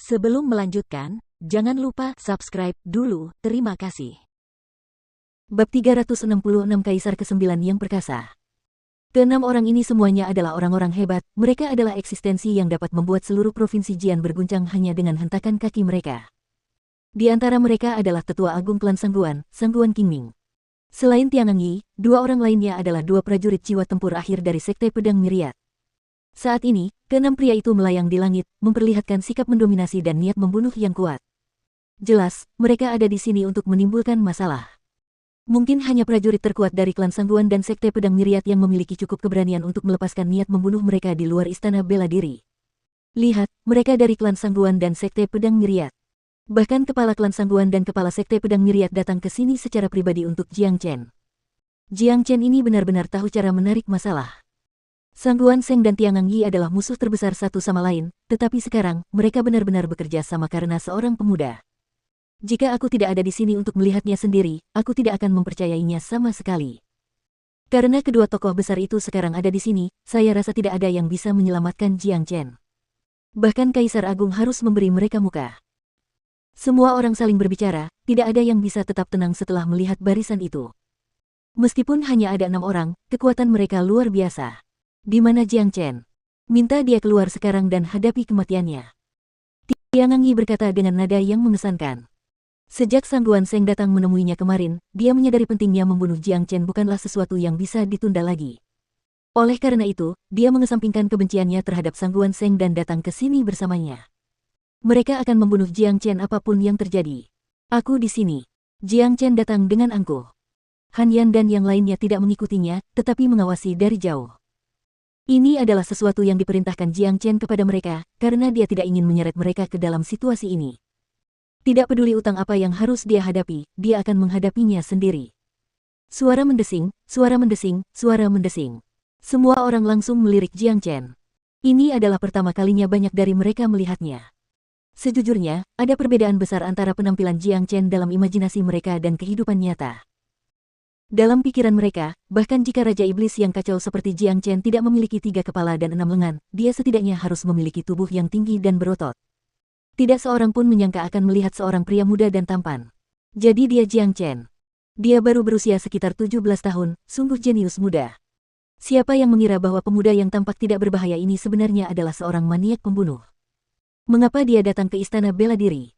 Sebelum melanjutkan, jangan lupa subscribe dulu, terima kasih. Bab 366 Kaisar ke-9 yang perkasa. Keenam orang ini semuanya adalah orang-orang hebat, mereka adalah eksistensi yang dapat membuat seluruh provinsi Jian berguncang hanya dengan hentakan kaki mereka. Di antara mereka adalah Tetua Agung Klan Sangguan, Sangguan Qingming. Selain Tiangang Yi, dua orang lainnya adalah dua prajurit jiwa tempur akhir dari Sekte Pedang Myriad. Saat ini, keenam pria itu melayang di langit, memperlihatkan sikap mendominasi dan niat membunuh yang kuat. Jelas, mereka ada di sini untuk menimbulkan masalah. Mungkin hanya prajurit terkuat dari klan Sangguan dan Sekte Pedang Myriad yang memiliki cukup keberanian untuk melepaskan niat membunuh mereka di luar istana bela diri. Lihat, mereka dari klan Sangguan dan Sekte Pedang Myriad. Bahkan kepala klan Sangguan dan kepala Sekte Pedang Myriad datang ke sini secara pribadi untuk Jiang Chen. Jiang Chen ini benar-benar tahu cara menarik masalah. Sangguan Seng dan Tiangang Yi adalah musuh terbesar satu sama lain, tetapi sekarang, mereka benar-benar bekerja sama karena seorang pemuda. Jika aku tidak ada di sini untuk melihatnya sendiri, aku tidak akan mempercayainya sama sekali. Karena kedua tokoh besar itu sekarang ada di sini, saya rasa tidak ada yang bisa menyelamatkan Jiang Chen. Bahkan Kaisar Agung harus memberi mereka muka. Semua orang saling berbicara, tidak ada yang bisa tetap tenang setelah melihat barisan itu. Meskipun hanya ada 6 orang, kekuatan mereka luar biasa. Di mana Jiang Chen? Minta dia keluar sekarang dan hadapi kematiannya. Tiangang Yi berkata dengan nada yang mengesankan. Sejak Sangguan Seng datang menemuinya kemarin, dia menyadari pentingnya membunuh Jiang Chen bukanlah sesuatu yang bisa ditunda lagi. Oleh karena itu, dia mengesampingkan kebenciannya terhadap Sangguan Seng dan datang ke sini bersamanya. Mereka akan membunuh Jiang Chen apapun yang terjadi. Aku di sini. Jiang Chen datang dengan angkuh. Han Yan dan yang lainnya tidak mengikutinya, tetapi mengawasi dari jauh. Ini adalah sesuatu yang diperintahkan Jiang Chen kepada mereka, karena dia tidak ingin menyeret mereka ke dalam situasi ini. Tidak peduli utang apa yang harus dia hadapi, dia akan menghadapinya sendiri. Suara mendesing, suara mendesing, suara mendesing. Semua orang langsung melirik Jiang Chen. Ini adalah pertama kalinya banyak dari mereka melihatnya. Sejujurnya, ada perbedaan besar antara penampilan Jiang Chen dalam imajinasi mereka dan kehidupan nyata. Dalam pikiran mereka, bahkan jika Raja Iblis yang kacau seperti Jiang Chen tidak memiliki 3 kepala dan 6 lengan, dia setidaknya harus memiliki tubuh yang tinggi dan berotot. Tidak seorang pun menyangka akan melihat seorang pria muda dan tampan. Jadi dia Jiang Chen. Dia baru berusia sekitar 17 tahun, sungguh jenius muda. Siapa yang mengira bahwa pemuda yang tampak tidak berbahaya ini sebenarnya adalah seorang maniak pembunuh? Mengapa dia datang ke istana bela diri?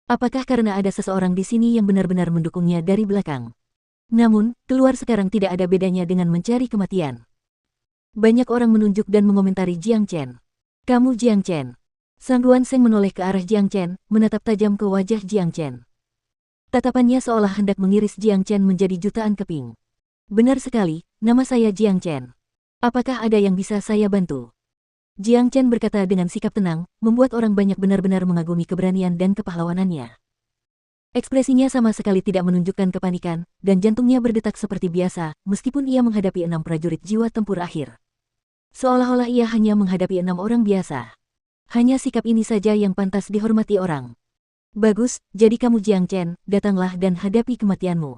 Apakah karena ada seseorang di sini yang benar-benar mendukungnya dari belakang? Namun, keluar sekarang tidak ada bedanya dengan mencari kematian. Banyak orang menunjuk dan mengomentari Jiang Chen. Kamu Jiang Chen. Sangguan Seng menoleh ke arah Jiang Chen, menatap tajam ke wajah Jiang Chen. Tatapannya seolah hendak mengiris Jiang Chen menjadi jutaan keping. Benar sekali, nama saya Jiang Chen. Apakah ada yang bisa saya bantu? Jiang Chen berkata dengan sikap tenang, membuat orang banyak benar-benar mengagumi keberanian dan kepahlawanannya. Ekspresinya sama sekali tidak menunjukkan kepanikan, dan jantungnya berdetak seperti biasa, meskipun ia menghadapi 6 prajurit jiwa tempur akhir. Seolah-olah ia hanya menghadapi 6 orang biasa. Hanya sikap ini saja yang pantas dihormati orang. Bagus, jadi kamu Jiang Chen, datanglah dan hadapi kematianmu.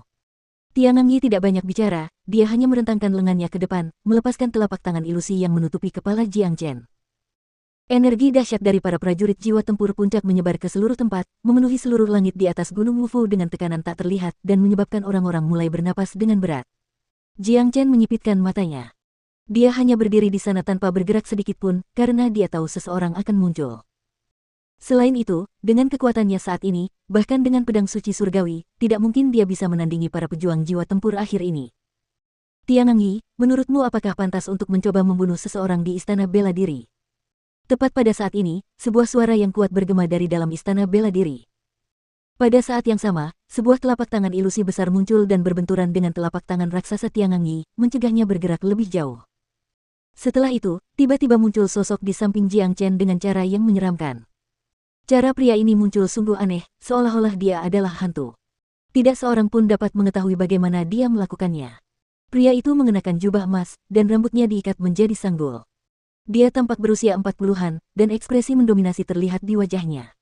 Tiangang Yi tidak banyak bicara, dia hanya merentangkan lengannya ke depan, melepaskan telapak tangan ilusi yang menutupi kepala Jiang Chen. Energi dahsyat dari para prajurit jiwa tempur puncak menyebar ke seluruh tempat, memenuhi seluruh langit di atas Gunung Wufu dengan tekanan tak terlihat dan menyebabkan orang-orang mulai bernapas dengan berat. Jiang Chen menyipitkan matanya. Dia hanya berdiri di sana tanpa bergerak sedikit pun, karena dia tahu seseorang akan muncul. Selain itu, dengan kekuatannya saat ini, bahkan dengan pedang suci surgawi, tidak mungkin dia bisa menandingi para pejuang jiwa tempur akhir ini. Tiangang Yi, menurutmu apakah pantas untuk mencoba membunuh seseorang di istana bela diri? Tepat pada saat ini, sebuah suara yang kuat bergema dari dalam istana bela diri. Pada saat yang sama, sebuah telapak tangan ilusi besar muncul dan berbenturan dengan telapak tangan raksasa Tiangang Yi, mencegahnya bergerak lebih jauh. Setelah itu, tiba-tiba muncul sosok di samping Jiang Chen dengan cara yang menyeramkan. Cara pria ini muncul sungguh aneh, seolah-olah dia adalah hantu. Tidak seorang pun dapat mengetahui bagaimana dia melakukannya. Pria itu mengenakan jubah emas, dan rambutnya diikat menjadi sanggul. Dia tampak berusia 40-an, dan ekspresi mendominasi terlihat di wajahnya.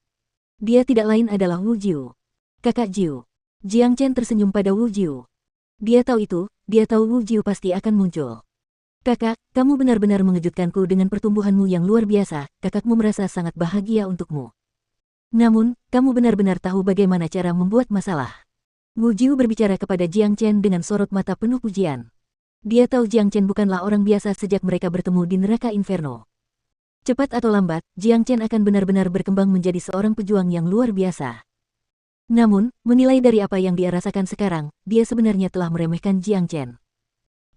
Dia tidak lain adalah Wu Jiu. Kakak Jiu. Jiang Chen tersenyum pada Wu Jiu. Dia tahu itu, dia tahu Wu Jiu pasti akan muncul. Kakak, kamu benar-benar mengejutkanku dengan pertumbuhanmu yang luar biasa, kakakmu merasa sangat bahagia untukmu. Namun, kamu benar-benar tahu bagaimana cara membuat masalah. Wu Jiu berbicara kepada Jiang Chen dengan sorot mata penuh pujian. Dia tahu Jiang Chen bukanlah orang biasa sejak mereka bertemu di neraka Inferno. Cepat atau lambat, Jiang Chen akan benar-benar berkembang menjadi seorang pejuang yang luar biasa. Namun, menilai dari apa yang dia rasakan sekarang, dia sebenarnya telah meremehkan Jiang Chen.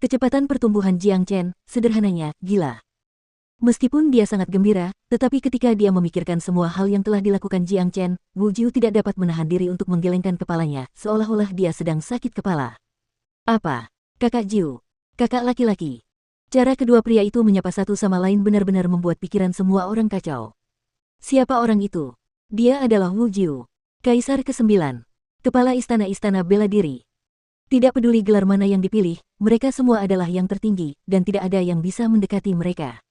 Kecepatan pertumbuhan Jiang Chen, sederhananya, gila. Meskipun dia sangat gembira, tetapi ketika dia memikirkan semua hal yang telah dilakukan Jiang Chen, Wu Jiu tidak dapat menahan diri untuk menggelengkan kepalanya, seolah-olah dia sedang sakit kepala. Apa? Kakak Jiu. Kakak laki-laki. Cara kedua pria itu menyapa satu sama lain benar-benar membuat pikiran semua orang kacau. Siapa orang itu? Dia adalah Wu Jiu, Kaisar ke-9. Kepala istana-istana bela diri. Tidak peduli gelar mana yang dipilih, mereka semua adalah yang tertinggi, dan tidak ada yang bisa mendekati mereka.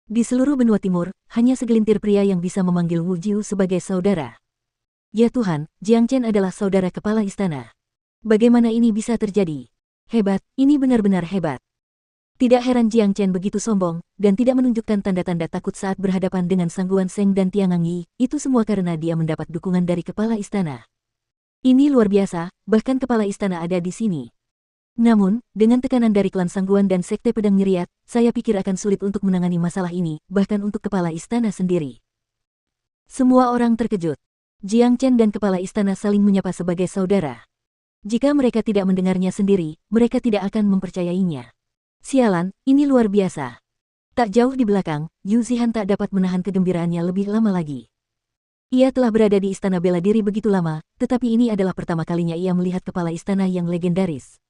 Di seluruh benua timur, hanya segelintir pria yang bisa memanggil Wu Jiu sebagai saudara. Ya Tuhan, Jiang Chen adalah saudara kepala istana. Bagaimana ini bisa terjadi? Hebat, ini benar-benar hebat. Tidak heran Jiang Chen begitu sombong, dan tidak menunjukkan tanda-tanda takut saat berhadapan dengan Sang Guan Sheng dan Tiangang Yi, itu semua karena dia mendapat dukungan dari kepala istana. Ini luar biasa, bahkan kepala istana ada di sini. Namun, dengan tekanan dari klan Sangguan dan Sekte Pedang Myriad, saya pikir akan sulit untuk menangani masalah ini, bahkan untuk kepala istana sendiri. Semua orang terkejut. Jiang Chen dan kepala istana saling menyapa sebagai saudara. Jika mereka tidak mendengarnya sendiri, mereka tidak akan mempercayainya. Sialan, ini luar biasa. Tak jauh di belakang, Yu Zihan tak dapat menahan kegembiraannya lebih lama lagi. Ia telah berada di istana bela diri begitu lama, tetapi ini adalah pertama kalinya ia melihat kepala istana yang legendaris.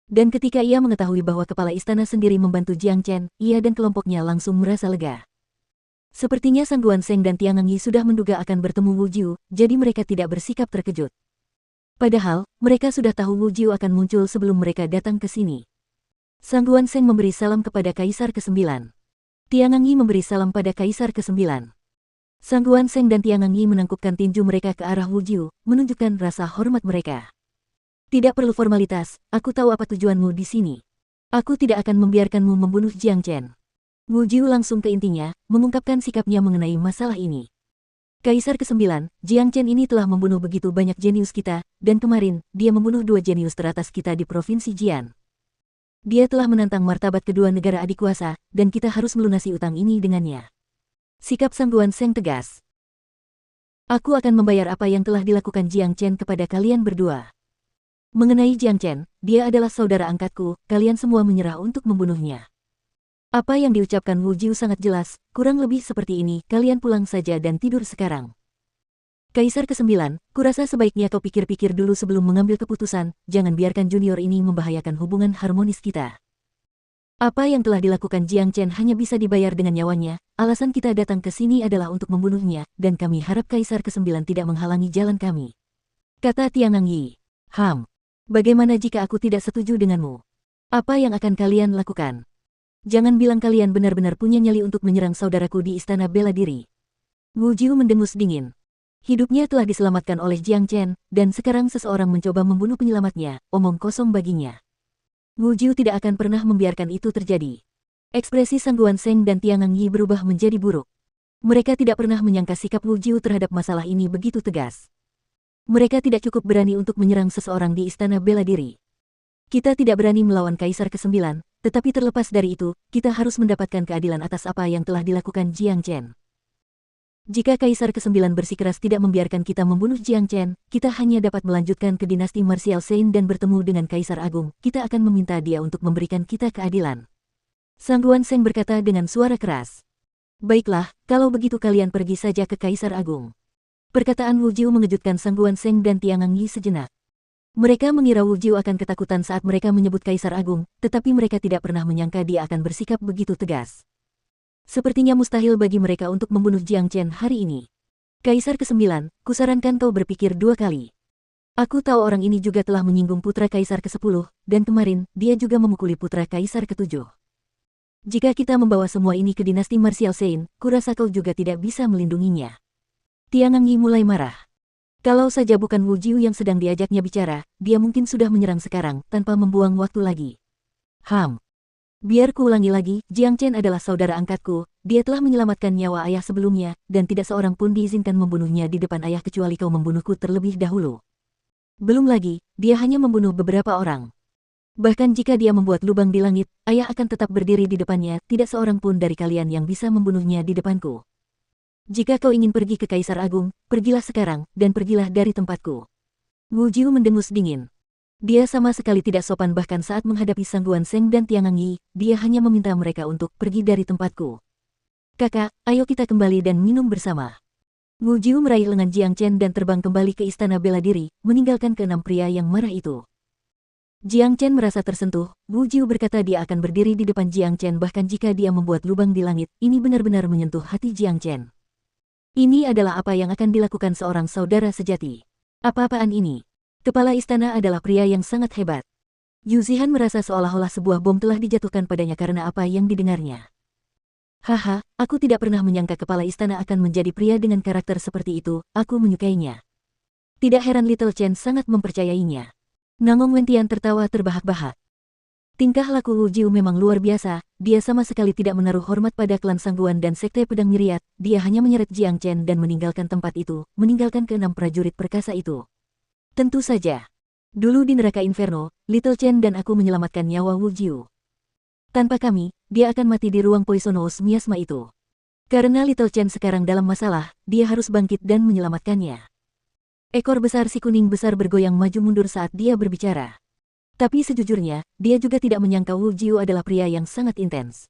Dan ketika ia mengetahui bahwa kepala istana sendiri membantu Jiang Chen, ia dan kelompoknya langsung merasa lega. Sepertinya Sang Guan Sheng dan Tiangang Yi sudah menduga akan bertemu Wu Jiu, jadi mereka tidak bersikap terkejut. Padahal, mereka sudah tahu Wu Jiu akan muncul sebelum mereka datang ke sini. Sang Guan Sheng memberi salam kepada Kaisar ke-9. Tiangang Yi memberi salam pada Kaisar ke-9. Sang Guan Sheng dan Tiangang Yi menangkupkan tinju mereka ke arah Wu Jiu, menunjukkan rasa hormat mereka. Tidak perlu formalitas, aku tahu apa tujuanmu di sini. Aku tidak akan membiarkanmu membunuh Jiang Chen. Wu Jiu langsung ke intinya, mengungkapkan sikapnya mengenai masalah ini. Kaisar ke-9, Jiang Chen ini telah membunuh begitu banyak jenius kita, dan kemarin, dia membunuh 2 jenius teratas kita di Provinsi Jian. Dia telah menantang martabat kedua negara adik kuasa, dan kita harus melunasi utang ini dengannya. Sikap Sang Guan Sheng tegas. Aku akan membayar apa yang telah dilakukan Jiang Chen kepada kalian berdua. Mengenai Jiang Chen, dia adalah saudara angkatku, kalian semua menyerah untuk membunuhnya. Apa yang diucapkan Wu Jiu sangat jelas, kurang lebih seperti ini, kalian pulang saja dan tidur sekarang. Kaisar ke-9, kurasa sebaiknya kau pikir-pikir dulu sebelum mengambil keputusan, jangan biarkan junior ini membahayakan hubungan harmonis kita. Apa yang telah dilakukan Jiang Chen hanya bisa dibayar dengan nyawanya, alasan kita datang ke sini adalah untuk membunuhnya, dan kami harap Kaisar ke-9 tidak menghalangi jalan kami. Kata Tiangang Yi. Bagaimana jika aku tidak setuju denganmu? Apa yang akan kalian lakukan? Jangan bilang kalian benar-benar punya nyali untuk menyerang saudaraku di istana bela diri. Wu Jiu mendengus dingin. Hidupnya telah diselamatkan oleh Jiang Chen, dan sekarang seseorang mencoba membunuh penyelamatnya, omong kosong baginya. Wu Jiu tidak akan pernah membiarkan itu terjadi. Ekspresi Sang Guan Sheng dan Tiangang Yi berubah menjadi buruk. Mereka tidak pernah menyangka sikap Wu Jiu terhadap masalah ini begitu tegas. Mereka tidak cukup berani untuk menyerang seseorang di istana bela diri. Kita tidak berani melawan Kaisar ke-9, tetapi terlepas dari itu, kita harus mendapatkan keadilan atas apa yang telah dilakukan Jiang Chen. Jika Kaisar ke-9 bersikeras tidak membiarkan kita membunuh Jiang Chen, kita hanya dapat melanjutkan ke dinasti Martial Saint dan bertemu dengan Kaisar Agung, kita akan meminta dia untuk memberikan kita keadilan. Sang Guan Sheng berkata dengan suara keras. Baiklah, kalau begitu kalian pergi saja ke Kaisar Agung. Perkataan Wu Jiu mengejutkan Sang Guan Sheng dan Tiangang Yi sejenak. Mereka mengira Wu Jiu akan ketakutan saat mereka menyebut Kaisar Agung, tetapi mereka tidak pernah menyangka dia akan bersikap begitu tegas. Sepertinya mustahil bagi mereka untuk membunuh Jiang Chen hari ini. Kaisar ke-9, kusarankan kau berpikir 2 kali. Aku tahu orang ini juga telah menyinggung putra Kaisar ke-10, dan kemarin, dia juga memukuli putra Kaisar ke-7. Jika kita membawa semua ini ke dinasti Martial Saint, kurasa kau juga tidak bisa melindunginya. Tiangang Yi mulai marah. Kalau saja bukan Wu Jiu yang sedang diajaknya bicara, dia mungkin sudah menyerang sekarang, tanpa membuang waktu lagi. Biar ku ulangi lagi, Jiang Chen adalah saudara angkatku, dia telah menyelamatkan nyawa ayah sebelumnya, dan tidak seorang pun diizinkan membunuhnya di depan ayah kecuali kau membunuhku terlebih dahulu. Belum lagi, dia hanya membunuh beberapa orang. Bahkan jika dia membuat lubang di langit, ayah akan tetap berdiri di depannya, tidak seorang pun dari kalian yang bisa membunuhnya di depanku. Jika kau ingin pergi ke Kaisar Agung, pergilah sekarang, dan pergilah dari tempatku. Wu Jiu mendengus dingin. Dia sama sekali tidak sopan bahkan saat menghadapi Sang Guan Seng dan Tiangang Yi, dia hanya meminta mereka untuk pergi dari tempatku. Kakak, ayo kita kembali dan minum bersama. Wu Jiu meraih lengan Jiang Chen dan terbang kembali ke istana bela diri, meninggalkan keenam pria yang marah itu. Jiang Chen merasa tersentuh, Wu Jiu berkata dia akan berdiri di depan Jiang Chen bahkan jika dia membuat lubang di langit, ini benar-benar menyentuh hati Jiang Chen. Ini adalah apa yang akan dilakukan seorang saudara sejati. Apa-apaan ini? Kepala istana adalah pria yang sangat hebat. Yu Zihan merasa seolah-olah sebuah bom telah dijatuhkan padanya karena apa yang didengarnya. Haha, aku tidak pernah menyangka kepala istana akan menjadi pria dengan karakter seperti itu, aku menyukainya. Tidak heran Little Chen sangat mempercayainya. Nangong Wentian tertawa terbahak-bahak. Tingkah laku Wu Jiu memang luar biasa, dia sama sekali tidak menaruh hormat pada klan Sangguan dan Sekte Pedang Myriad, dia hanya menyeret Jiang Chen dan meninggalkan tempat itu, meninggalkan keenam prajurit perkasa itu. Tentu saja. Dulu di neraka Inferno, Little Chen dan aku menyelamatkan nyawa Wu Jiu. Tanpa kami, dia akan mati di ruang poisonous miasma itu. Karena Little Chen sekarang dalam masalah, dia harus bangkit dan menyelamatkannya. Ekor besar si kuning besar bergoyang maju mundur saat dia berbicara. Tapi sejujurnya, dia juga tidak menyangka Wu Jiu adalah pria yang sangat intens.